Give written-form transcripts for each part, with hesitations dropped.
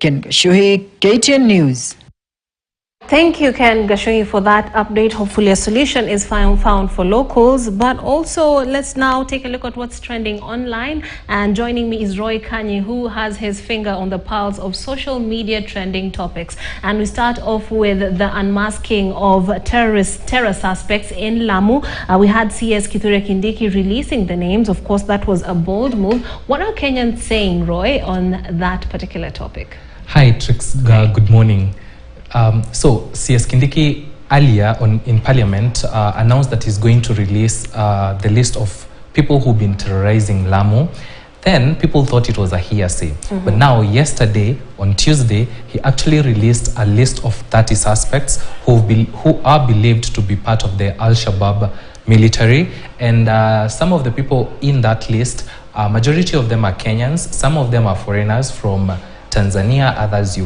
Ken Gashuhi, KTN News. Thank you, Ken Gashuhi, for that update. Hopefully a solution is found for locals. But also, let's now take a look at what's trending online. And joining me is Roy Kanyi, who has his finger on the pulse of social media trending topics. And we start off with the unmasking of terror suspects in Lamu. We had CS Kindiki releasing the names. Of course, that was a bold move. What are Kenyans saying, Roy, on that particular topic? Hi, Trix. Good morning. So CS Kindiki earlier in Parliament announced that he's going to release the list of people who've been terrorizing Lamu. Then people thought it was a hearsay. But now yesterday, on Tuesday, he actually released a list of 30 suspects who are believed to be part of the Al-Shabaab military. And some of the people in that list, majority of them are Kenyans, some of them are foreigners from Tanzania, others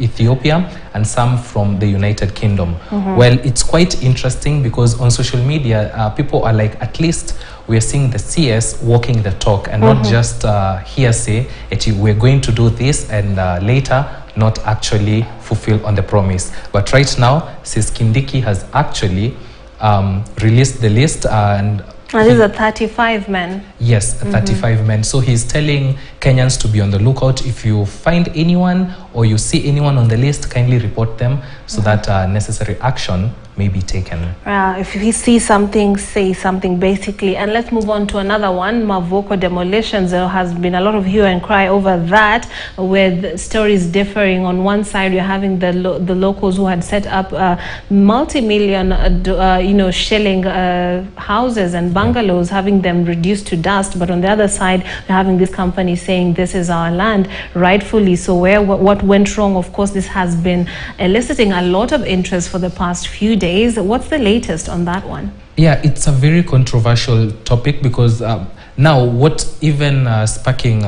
Ethiopia, and some from the United Kingdom. Well, it's quite interesting because on social media, people are like, at least we're seeing the CS walking the talk and not just hearsay, we're going to do this and later not actually fulfill on the promise. But right now, CS Kindiki has actually released the list and these are 35 men. Yes, 35 men. So he's telling Kenyans to be on the lookout. If you find anyone or you see anyone on the list, kindly report them so that necessary action may be taken. If you see something, say something, basically. And let's move on to another one, Moko demolitions. There has been a lot of hue and cry over that, with stories differing. On one side, you're having the locals who had set up multi-million, shilling houses and bungalows, having them reduced to dust. But on the other side, we're having this company saying this is our land, rightfully so. What went wrong? Of course, this has been eliciting a lot of interest for the past few days. What's the latest on that one? Yeah, it's a very controversial topic because now what even sparking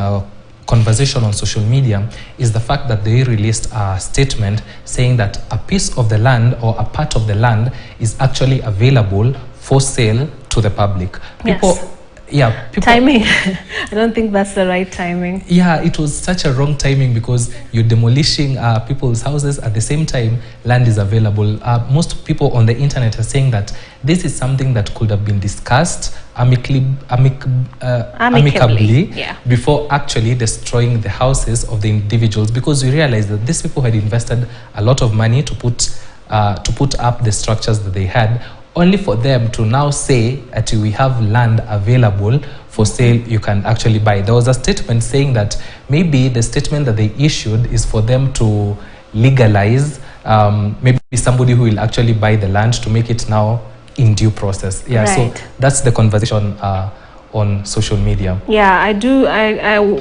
conversation on social media is the fact that they released a statement saying that a piece of the land or a part of the land is actually available for sale to the public. Timing. I don't think that's the right timing. Yeah, it was such a wrong timing because you're demolishing people's houses at the same time land is available. Most people on the internet are saying that this is something that could have been discussed amicably before actually destroying the houses of the individuals, because we realized that these people had invested a lot of money to put up the structures that they had, only for them to now say that we have land available for sale, you can actually buy. There was a statement saying that maybe the statement that they issued is for them to legalize maybe somebody who will actually buy the land to make it now in due process. Yeah, right. So that's the conversation on social media. Yeah, I do.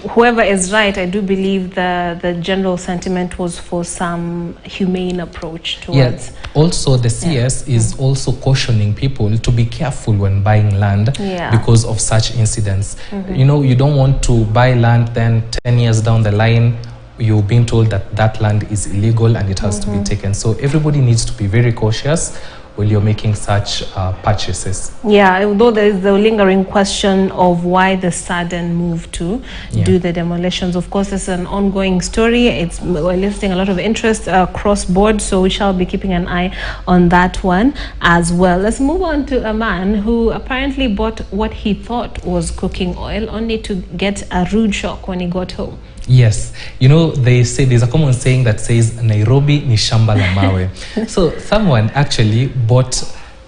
Whoever is right, I do believe the general sentiment was for some humane approach towards. Yeah. Also, the CS is also cautioning people to be careful when buying land because of such incidents. You know, you don't want to buy land, then 10 years down the line, you've been told that that land is illegal and it has to be taken. So everybody needs to be very cautious when you're making such purchases. Yeah, although there is the lingering question of why the sudden move to do the demolitions. Of course, it's an ongoing story. It's eliciting a lot of interest across board, so we shall be keeping an eye on that one as well. Let's move on to a man who apparently bought what he thought was cooking oil, only to get a rude shock when he got home. Yes, you know, they say there's a common saying that says Nairobi ni shamb la mawe. So someone actually bought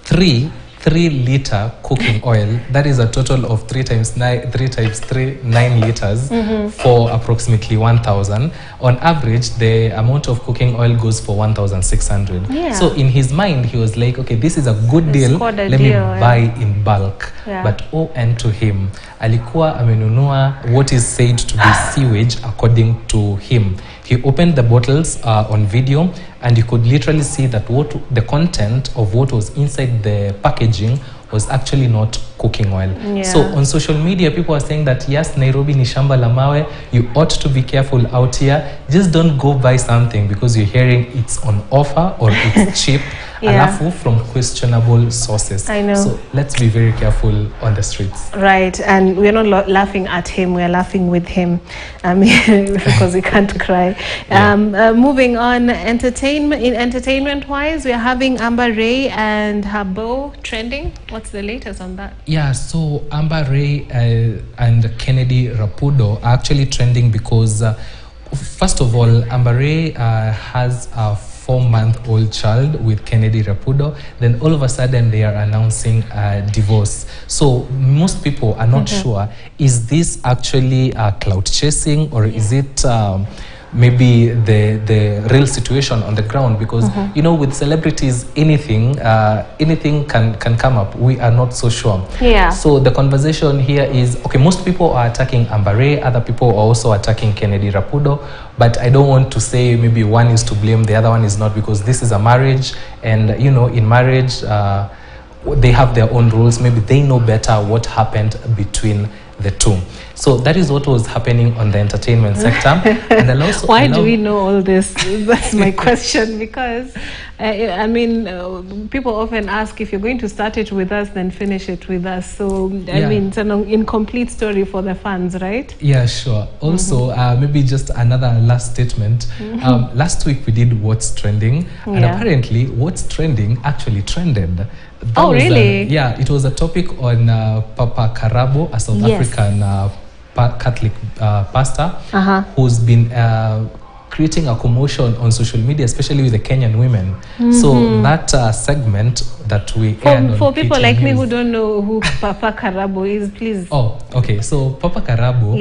3-liter cooking oil. That is a total of 3 times 9 liters for approximately 1,000. On average, the amount of cooking oil goes for 1,600. Yeah. So in his mind, he was like, okay, this is a good deal. Let me buy in bulk. Yeah. But and to him, alikuwa amenunua what is said to be sewage according to him. He opened the bottles on video, and you could literally see that the content of what was inside the packaging was actually not cooking oil. Yeah. So on social media, people are saying that yes, Nairobi ni shamba la mawe. You ought to be careful out here. Just don't go buy something because you're hearing it's on offer or it's cheap. alafu from questionable sources. I know. So let's be very careful on the streets. Right, and we're not laughing at him, we're laughing with him, because we can't cry. Moving on, entertainment wise, we're having Amare and Kabu trending. What's the latest on that? Yeah, so Amare and Kennedy Rapudo are actually trending because first of all, Amare has a 4-month-old child with Kennedy Rapudo. Then all of a sudden they are announcing a divorce. So most people are not sure, is this actually clout chasing, or is it maybe the real situation on the ground? Because you know, with celebrities, anything can come up. We are not so sure. So the conversation here is, okay, most people are attacking Amare, other people are also attacking Kennedy Rapudo, but I don't want to say maybe one is to blame, the other one is not, because this is a marriage, and you know, in marriage they have their own rules. Maybe they know better what happened between the two. So that is what was happening on the entertainment sector. And also, why do we know all this? That's my question, because I mean, people often ask, if you're going to start it with us, then finish it with us. So I mean, it's an incomplete story for the fans, right? Yeah, sure. Also, maybe just another last statement. Last week we did What's Trending, and apparently What's Trending actually trended. That really? Yeah, it was a topic on Papa Kabu, a South African Catholic pastor, who's been creating a commotion on social media, especially with the Kenyan women. So that segment that we aired for on people KTN like me News. who don't know who Papa Kabu is, please. Oh, okay. So Papa Kabu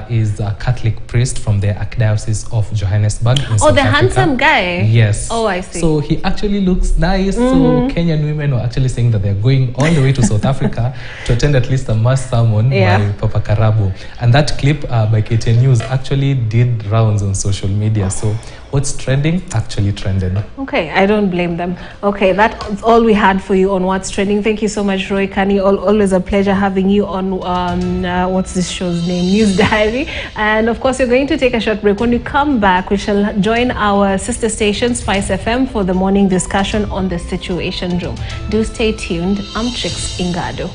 is a Catholic priest from the Archdiocese of Johannesburg in South the Africa. Handsome guy. Yes. Oh, I see. So he actually looks nice. So Kenyan women were actually saying that they're going all the way to South Africa to attend at least a mass sermon by Papa Kabu. And that clip by KTN News actually did rounds on social media. So What's Trending actually trended. Okay, I don't blame them. Okay, that's all we had for you on What's Trending. Thank you so much, Roy Kani. Always a pleasure having you on what's this show's name? News Diary. And of course, you're going to take a short break. When you come back, we shall join our sister station, Spice FM, for the morning discussion on the Situation Room. Do stay tuned. I'm Trix Ingado.